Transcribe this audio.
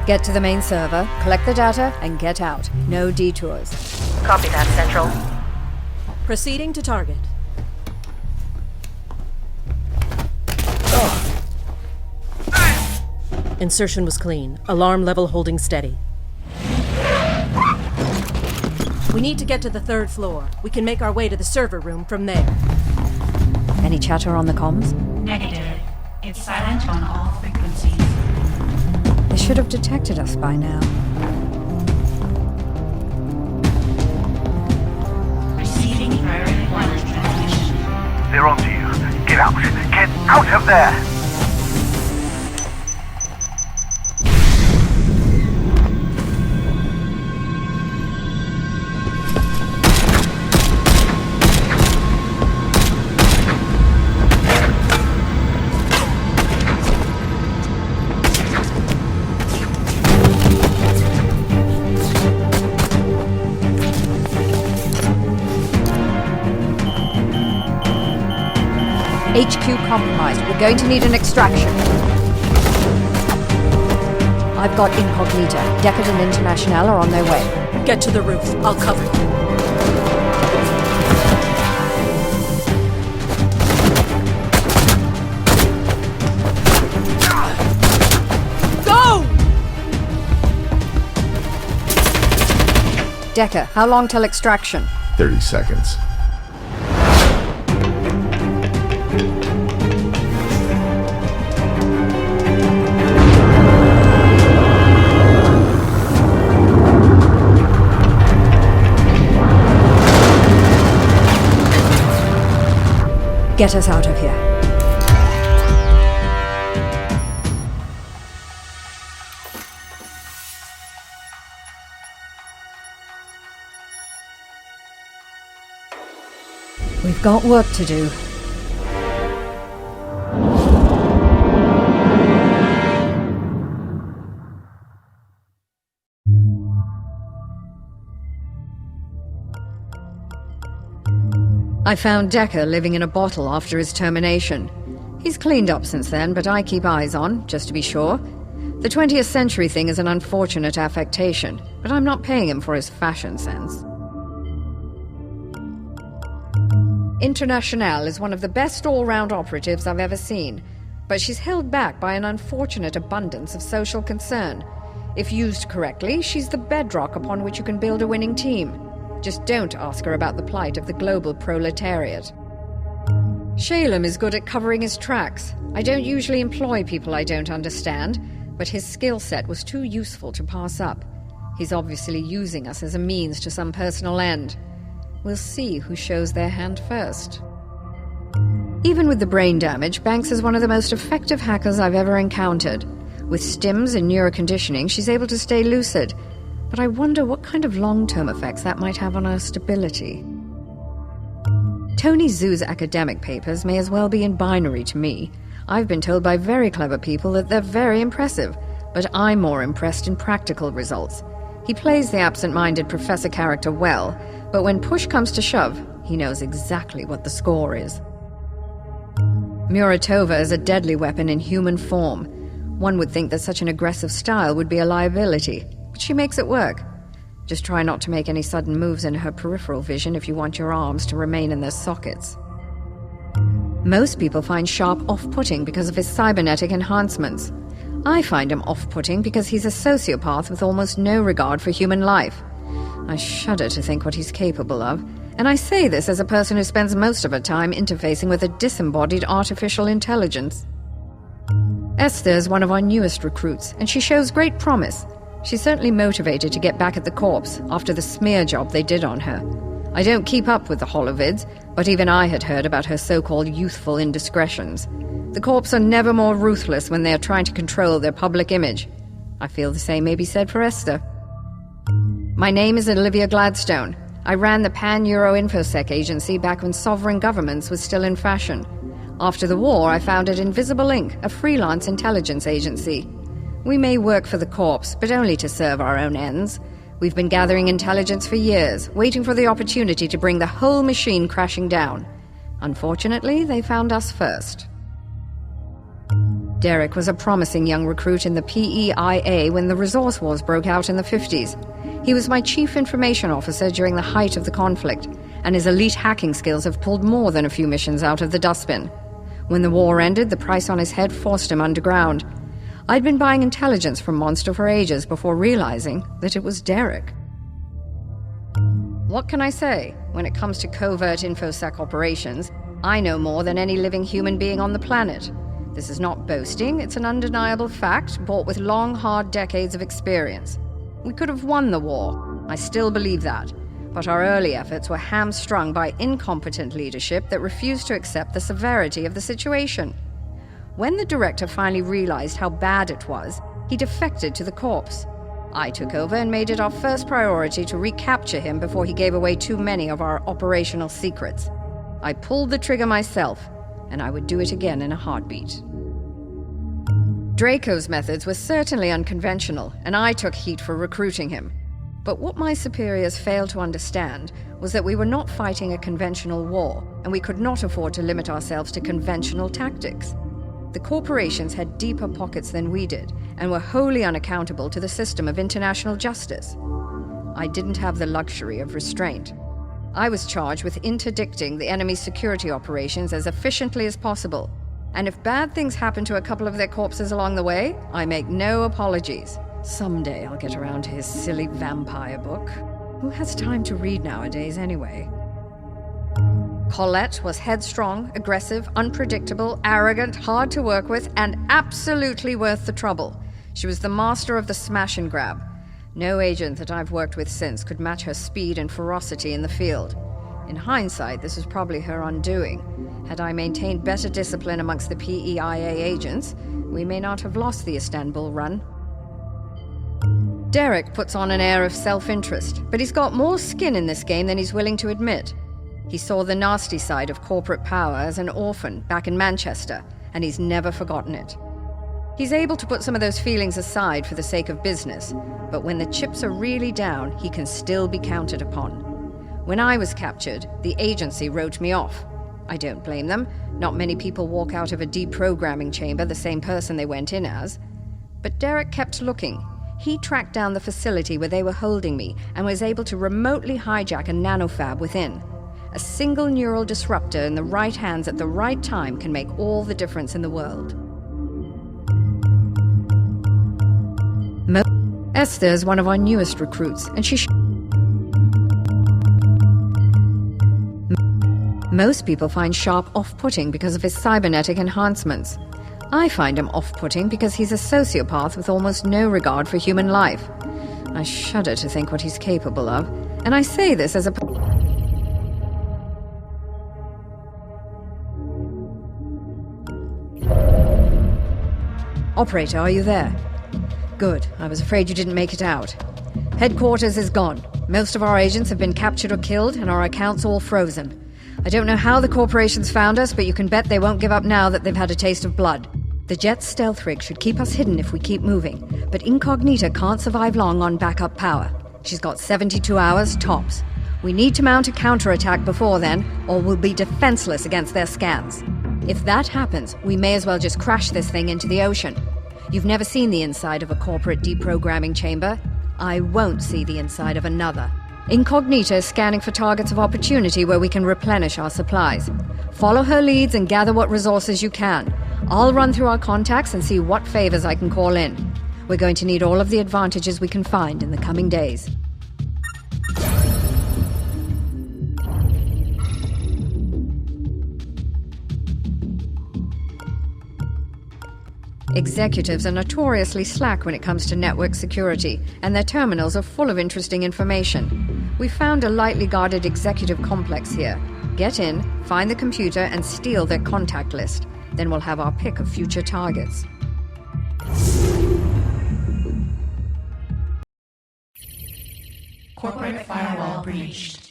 Get to the main server, collect the data, and get out. No detours. Copy that, Central. Proceeding to target. Insertion was clean. Alarm level holding steady. We need to get to the 3rd floor. We can make our way to the server room from there. Any chatter on the comms? Negative. It's silent on all frequencies. They should have detected us by now. Receiving priority 1 transmission. They're onto you. Get out. Get out of there! HQ compromised. We're going to need an extraction. I've got Incognita. Deckard and International are on their way. Get to the roof. I'll cover you. Go! Decker, how long till extraction? 30 seconds. Get us out of here. We've got work to do. I found Decker living in a bottle after his termination. He's cleaned up since then, but I keep eyes on, just to be sure. The 20th century thing is an unfortunate affectation, but I'm not paying him for his fashion sense. International is one of the best all-round operatives I've ever seen, but she's held back by an unfortunate abundance of social concern. If used correctly, she's the bedrock upon which you can build a winning team. Just don't ask her about the plight of the global proletariat. Shalem is good at covering his tracks. I don't usually employ people I don't understand, but his skill set was too useful to pass up. He's obviously using us as a means to some personal end. We'll see who shows their hand first. Even with the brain damage, Banks is one of the most effective hackers I've ever encountered. With stims and neuroconditioning, she's able to stay lucid. But I wonder what kind of long-term effects that might have on her stability. Tony Zhu's academic papers may as well be in binary to me. I've been told by very clever people that they're very impressive, but I'm more impressed in practical results. He plays the absent-minded professor character well, but when push comes to shove, he knows exactly what the score is. Muratova is a deadly weapon in human form. One would think that such an aggressive style would be a liability. She makes it work. Just try not to make any sudden moves in her peripheral vision if you want your arms to remain in their sockets. Most people find Sharp off-putting because of his cybernetic enhancements. I find him off-putting because he's a sociopath with almost no regard for human life. I shudder to think what he's capable of, and I say this as a person who spends most of her time interfacing with a disembodied artificial intelligence. Esther is one of our newest recruits, and she shows great promise. She's certainly motivated to get back at the Corps after the smear job they did on her. I don't keep up with the holovids, but even I had heard about her so-called youthful indiscretions. The Corps are never more ruthless when they are trying to control their public image. I feel the same may be said for Esther. My name is Olivia Gladstone. I ran the Pan-Euro InfoSec agency back when sovereign governments was still in fashion. After the war, I founded Invisible Inc., a freelance intelligence agency. We may work for the Corps, but only to serve our own ends. We've been gathering intelligence for years, waiting for the opportunity to bring the whole machine crashing down. Unfortunately, they found us first. Derek was a promising young recruit in the PEIA when the resource wars broke out in the 50s. He was my chief information officer during the height of the conflict, and his elite hacking skills have pulled more than a few missions out of the dustbin. When the war ended, the price on his head forced him underground. I'd been buying intelligence from Monster for ages before realizing that it was Derek. What can I say? When it comes to covert InfoSec operations, I know more than any living human being on the planet. This is not boasting, it's an undeniable fact, bought with long, hard decades of experience. We could have won the war. I still believe that. But our early efforts were hamstrung by incompetent leadership that refused to accept the severity of the situation. When the director finally realized how bad it was, he defected to the corps. I took over and made it our first priority to recapture him before he gave away too many of our operational secrets. I pulled the trigger myself, and I would do it again in a heartbeat. Draco's methods were certainly unconventional, and I took heat for recruiting him. But what my superiors failed to understand was that we were not fighting a conventional war, and we could not afford to limit ourselves to conventional tactics. The corporations had deeper pockets than we did, and were wholly unaccountable to the system of international justice. I didn't have the luxury of restraint. I was charged with interdicting the enemy's security operations as efficiently as possible. And if bad things happen to a couple of their corpses along the way, I make no apologies. Someday I'll get around to his silly vampire book. Who has time to read nowadays anyway? Colette was headstrong, aggressive, unpredictable, arrogant, hard to work with, and absolutely worth the trouble. She was the master of the smash and grab. No agent that I've worked with since could match her speed and ferocity in the field. In hindsight, this was probably her undoing. Had I maintained better discipline amongst the PEIA agents, we may not have lost the Istanbul run. Derek puts on an air of self-interest, but he's got more skin in this game than he's willing to admit. He saw the nasty side of corporate power as an orphan back in Manchester, and he's never forgotten it. He's able to put some of those feelings aside for the sake of business, but when the chips are really down, he can still be counted upon. When I was captured, the agency wrote me off. I don't blame them. Not many people walk out of a deprogramming chamber the same person they went in as. But Derek kept looking. He tracked down the facility where they were holding me and was able to remotely hijack a nanofab within. A single neural disruptor in the right hands at the right time can make all the difference in the world. Esther is one of our newest recruits, and most people find Sharp off-putting because of his cybernetic enhancements. I find him off-putting because he's a sociopath with almost no regard for human life. I shudder to think what he's capable of, and I say this as a... Operator, are you there? Good. I was afraid you didn't make it out. Headquarters is gone. Most of our agents have been captured or killed, and our accounts all frozen. I don't know how the corporations found us, but you can bet they won't give up now that they've had a taste of blood. The Jet's stealth rig should keep us hidden if we keep moving, but Incognita can't survive long on backup power. She's got 72 hours, tops. We need to mount a counterattack before then, or we'll be defenseless against their scans. If that happens, we may as well just crash this thing into the ocean. You've never seen the inside of a corporate deprogramming chamber. I won't see the inside of another. Incognita is scanning for targets of opportunity where we can replenish our supplies. Follow her leads and gather what resources you can. I'll run through our contacts and see what favors I can call in. We're going to need all of the advantages we can find in the coming days. Executives are notoriously slack when it comes to network security, and their terminals are full of interesting information. We found a lightly guarded executive complex here. Get in, find the computer, and steal their contact list. Then we'll have our pick of future targets. Corporate firewall breached.